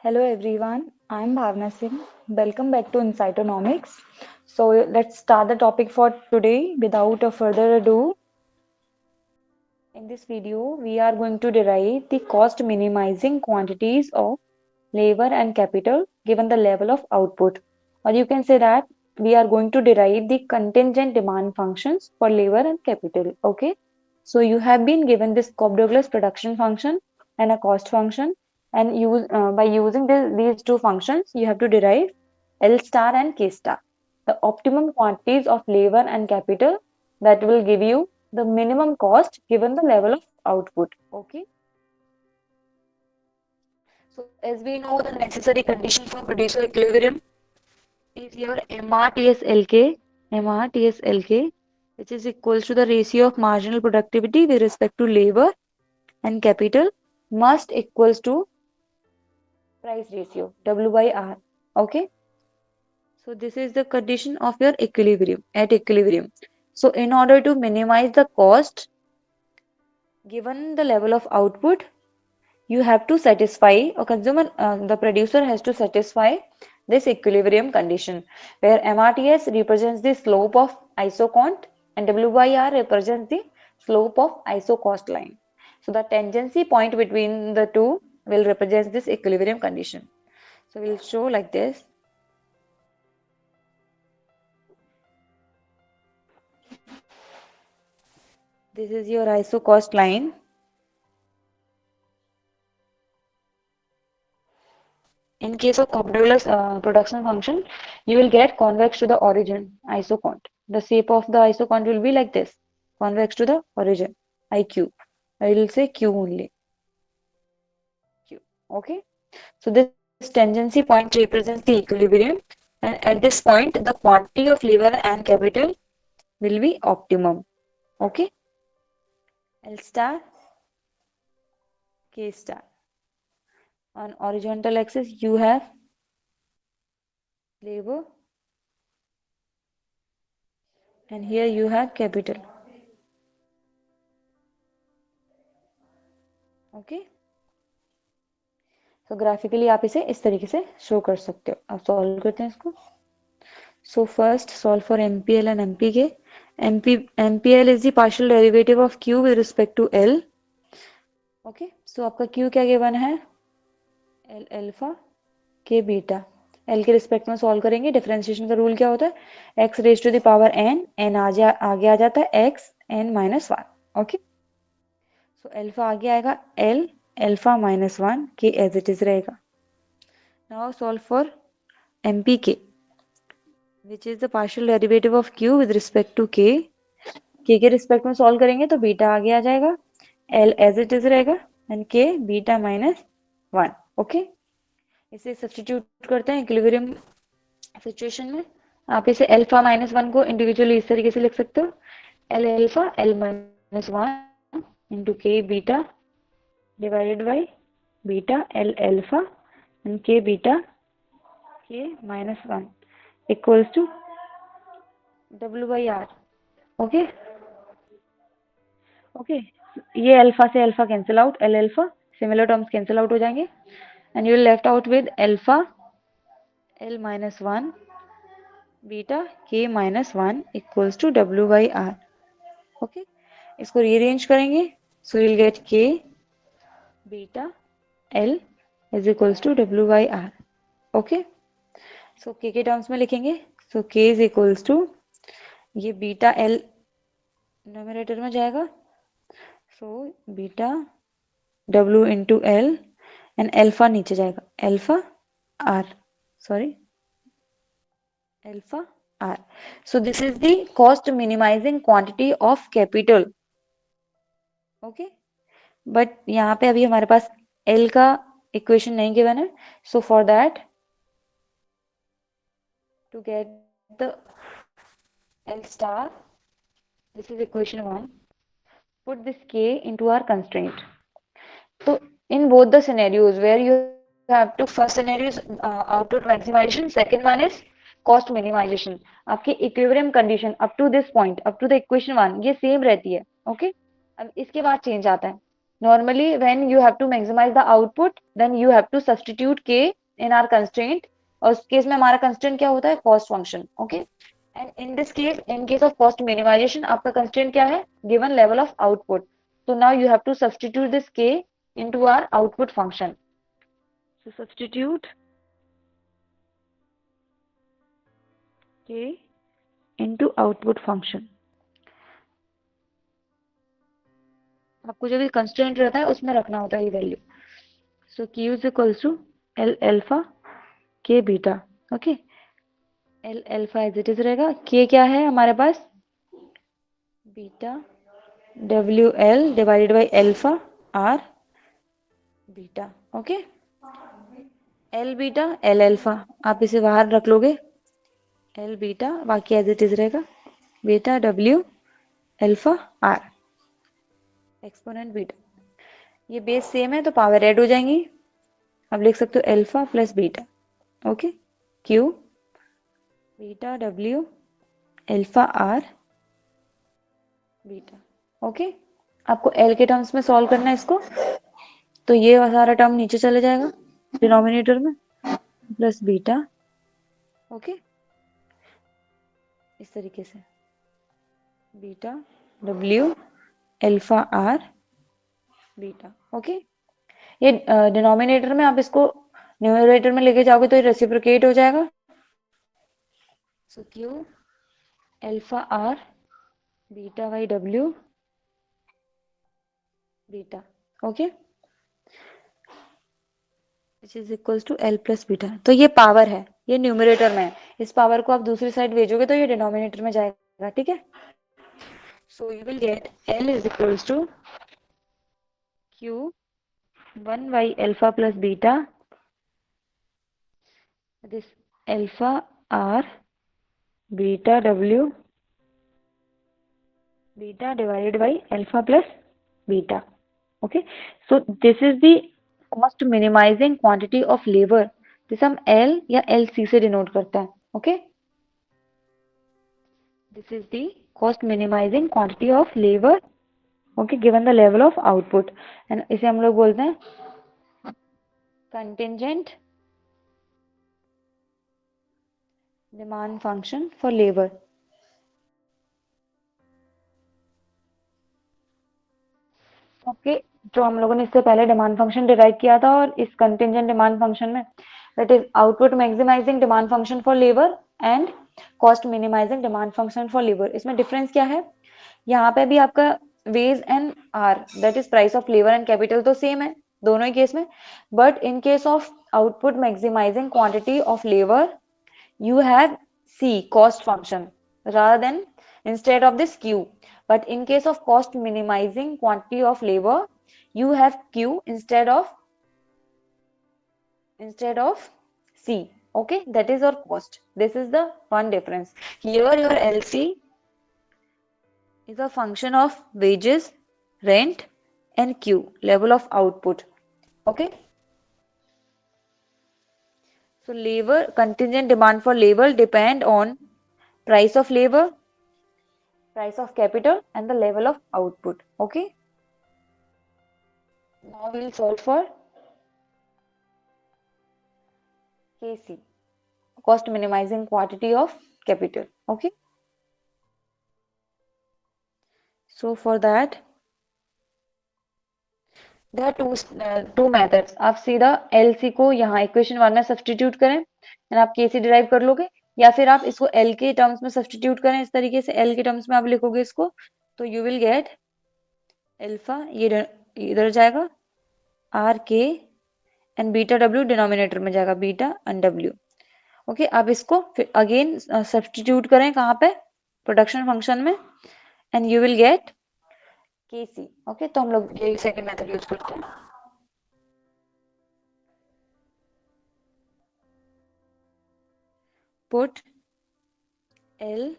Hello everyone, I'm Bhavna Singh. Welcome back to Incytonomics. So let's start the topic for today without a further ado. In this video, we are going to derive the cost minimizing quantities of labor and capital given the level of output. Or you can say that we are going to derive the contingent demand functions for labor and capital. Okay. So you have been given this Cobb-Douglas production function and a cost function, and by using these two functions, you have to derive L star and K star, the optimum quantities of labor and capital that will give you the minimum cost given the level of output. Okay. So as we know, the necessary condition for producer equilibrium is your MRTSLK, which is equals to the ratio of marginal productivity with respect to labor and capital must equals to price ratio W by R. Okay. So this is the condition of your equilibrium at equilibrium. So in order to minimize the cost given the level of output, you have to satisfy the producer has to satisfy this equilibrium condition where MRTS represents the slope of isocont and W by R represents the slope of isocost line. So the tangency point between the two will represent this equilibrium condition. So we'll show like this. This is your isocost line. In case of Cobb-Douglas production function, you will get convex to the origin isocont. The shape of the isocont will be like this, convex to the origin, IQ. I will say Q only. Q. Okay. So this tangency point represents the equilibrium, and at this point, the quantity of labor and capital will be optimum. Okay. L star, K star. On horizontal axis, you have labor, and here you have capital. Okay. तो graphically आप इसे इस तरीके से show कर सकते हो. अब सॉल्व करते हैं इसको. So first solve for MPL and MPK. MPL is the partial derivative of Q with respect to L. Okay. So आपका Q क्या गिवन है? L alpha K beta. L के रिस्पेक्ट में सॉल्व करेंगे. डिफरेंशिएशन का रूल क्या होता है? x raise to the power n. n आगे आ जाता है x n minus 1. Okay. So alpha आगे आएगा L alpha minus 1. K as it is रहेगा. Now solve for MPK, which is the partial derivative of Q with respect to K. K के respect में solve करेंगे तो beta आगे आ जाएगा, L as it is रहेगा and K beta minus 1. Okay. इसे substitute करते हैं इक्विलिब्रियम सिचुएशन में. आप इसे अल्फा माइनस 1 को इंडिविजुअली इस तरीके से लिख सकते हो, L alpha L minus 1 into K beta divided by beta L alpha and K beta K minus 1 equals to W by R. Okay. Okay. ये अल्फा से alpha cancel out, L alpha similar terms cancel out हो जाएंगे and you will left out with alpha L minus 1 beta K minus 1 equals to W by R. Okay. इसको rearrange करेंगे so you will gate K beta L is equals to W by R. Okay. So K के terms में लिखेंगे. So K is equals to ये beta L numerator में जाएगा, so beta W into L and alpha नीचे जाएगा, alpha R, sorry alpha R. So this is the cost minimizing quantity of capital. Okay. But यहाँ पे अभी हमारे पास L का इक्वेशन नहीं गिवन है, so for that to get the L star, this is equation 1, put this K into our constraint. So in both the scenarios where you have to, first scenario is output maximization, second one is cost minimization. आपकी equilibrium condition up to this point, up to the equation 1 ये same रहती है. Okay. अब इसके बाद change आता है. Normally when you have to maximize the output, then you have to substitute k in our constraint, और उस केस में हमारा कंस्ट्रेंट क्या होता है, cost function. Okay, and in this case, in case of cost minimization, आपका constraint क्या है, given level of output. So now you have to substitute this k into our output function. So substitute k into output function. आपको जो भी constraint रहता है उसमें रखना होता है ये value. So q is equals to L alpha K beta. Okay, L alpha as it is रहेगा. k क्या है हमारे पास, beta W L divided by alpha R beta. Okay, L beta L alpha, आप इसे बाहर रख लोगे, एल बीटा बाकी एज इट इज रहेगा, beta W alpha R exponent beta. ये बेस सेम है तो पावर ऐड हो जाएंगी. अब लिख सकते हो alpha plus beta. Okay, Q beta W alpha R beta. Okay, आपको एल के टर्म्स में सॉल्व करना है इसको, तो ये सारा टर्म नीचे चले जाएगा डिनोमिनेटर में, प्लस बीटा. ओके, इस तरीके से beta W alpha R beta. Okay, ये डिनोमिनेटर में आप इसको न्यूमरेटर में लेके जाओगे तो ये रेसिप्रोकेट हो जाएगा. So Q alpha R beta by W beta. Okay, which is equals to L plus beta. तो ये पावर है, ये न्यूमरेटर में है. इस पावर को आप दूसरी साइड भेजोगे तो ये डिनोमिनेटर में जाएगा. ठीक है, so you will get L is equals to Q 1 by alpha plus beta, this alpha R beta W beta divided by alpha plus beta. Okay, so this is the cost minimizing quantity of labor. जिसे हम L या LC से denote करते हैं. Okay, this is the cost minimizing quantity of labor. Okay, given the level of output, and इसे हम लोग बोलते हैं contingent demand function for labor. Okay, जो हम लोगों ने इससे पहले डिमांड फंक्शन डिराइव किया था, और इस कंटिंजेंट डिमांड फंक्शन में that is output maximizing demand function for labour and cost minimizing demand function for labour. इसमें डिफरेंस क्या है, यहाँ पे भी आपका wage and R that is price of labour and capital तो सेम है दोनों ही केस में, but in case of output maximizing quantity of labour you have C cost function rather than instead of this Q. But in case of cost minimizing quantity of labor, you have Q instead of C. Okay, that is your cost. This is the one difference. Here your LC is a function of wages, rent, and Q level of output. Okay. So labor contingent demand for labor depend on price of labor, price of capital, and the level of output. Okay, now we'll solve for KC, cost minimizing quantity of capital. Okay, so for that there are two methods. आप सीधा LC को यहाँ equation 1 में substitute करें and आप KC derive कर लोगे, या फिर आप इसको L के टर्म्स में सब्सटीट्यूट करें. इस तरीके से L के टर्म्स में आप लिखोगे इसको, तो यू विल गेट अल्फा, ये इधर जाएगा आर के, एंड बीटा डब्ल्यू डिनोमिनेटर में जाएगा, बीटा एंड डब्ल्यू. ओके, आप इसको फिर अगेन सब्सटीट्यूट करें कहाँ पे, प्रोडक्शन फंक्शन में, and you will gate KC. Okay, तो हम लोग ये सेकंड मेथड यूज करते हैं. Put L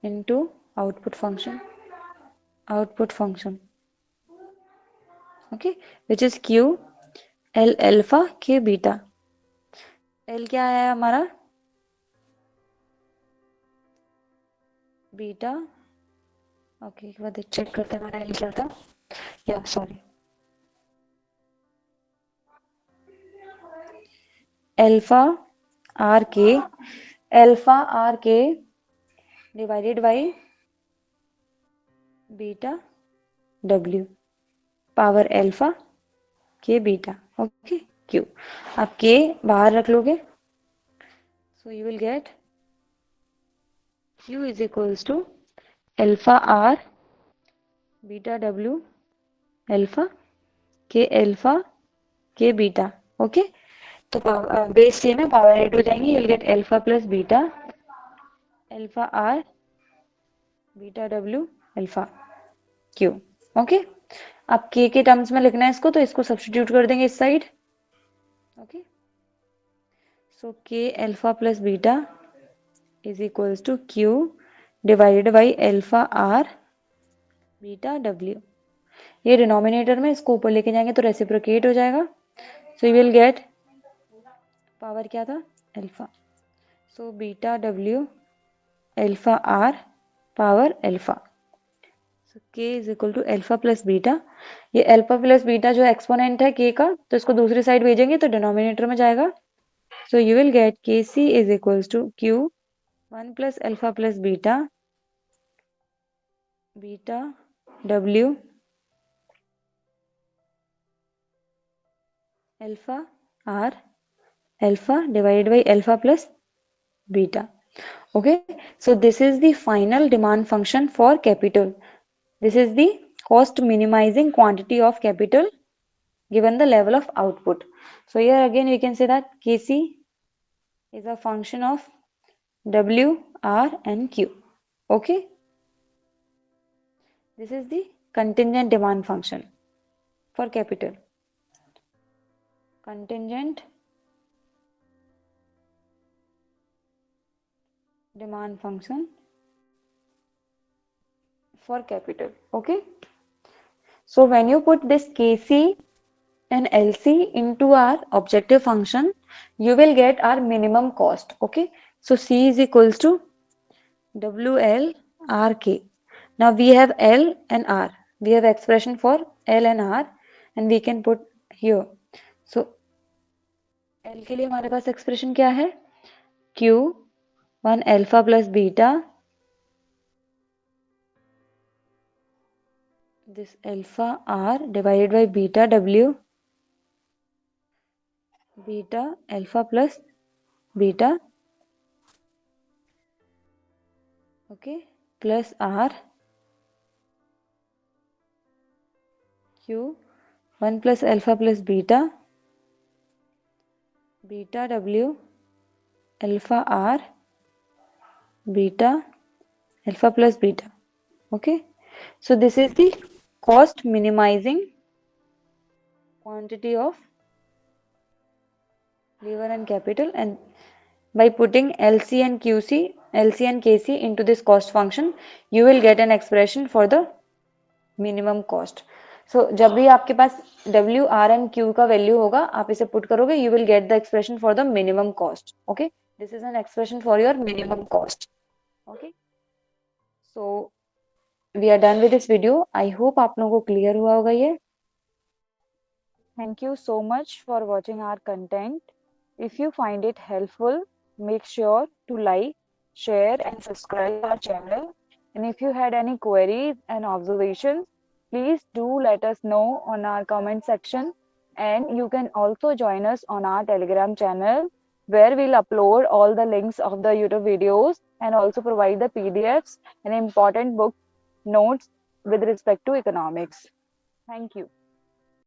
into output function, okay, which is Q L alpha K beta. L क्या है हमारा, बीटा. ओके, एक बार चेक करते हैं हमारा L क्या था. या sorry, alpha r k, alpha r k divided by beta w power alpha K beta. Okay Q. आप के बाहर रख लोगे, so you will get Q is equals to alpha R beta W alpha K beta. Okay, तो base same है, power add हो जाएंगे, you will get alpha plus beta alpha R beta W alpha Q. Okay, अब के terms में लिखना है इसको, तो इसको सब्स्टिट्यूट कर देंगे इस side. Okay, so K alpha plus beta is equals to Q divided by alpha R beta W. ये डिनोमिनेटर में, इसको ऊपर लेके जाएंगे तो रेसिप्रोकेट हो जाएगा, so you will get power क्या था alpha, so beta W alpha R power alpha. So K is equal to alpha plus beta. ये अल्फा प्लस बीटा जो एक्सपोनेंट है के का, तो इसको दूसरी साइड भेजेंगे तो डिनोमिनेटर में जाएगा, so you will get K C is equals to Q 1 plus alpha plus beta beta W alpha R alpha divided by alpha plus beta. Okay, so this is the final demand function for capital. This is the cost minimizing quantity of capital given the level of output. So here again we can say that Kc is a function of W, R and Q. Okay, this is the contingent demand function for capital. Contingent demand function for capital. Okay, so when you put this Kc and LC into our objective function, you will get our minimum cost. Okay, so C is equals to WL RK. Now we have L and R. We have expression for L and R and we can put here. So L के लिए हमारे पास expression क्या है? Q 1 alpha plus beta, this alpha R divided by beta W, beta alpha plus beta, okay, plus R Q 1 plus alpha plus beta beta W alpha R beta alpha plus beta. Okay, so this is the cost minimizing quantity of labor and capital, and by putting LC and KC into this cost function, you will get an expression for the minimum cost. So जब भी आपके पास W, R and Q का value होगा, आप इसे put करोगे, you will get the expression for the minimum cost. Okay, this is an expression for your minimum cost. Okay, so we are done with this video. I hope आप लोगों को clear हुआ होगा ये. Thank you so much for watching our content. If you find it helpful, make sure to like, share and subscribe our channel. And if you had any queries and observations, please do let us know on our comment section. And you can also join us on our Telegram channel, where we'll upload all the links of the YouTube videos and also provide the PDFs and important book notes with respect to economics. Thank you.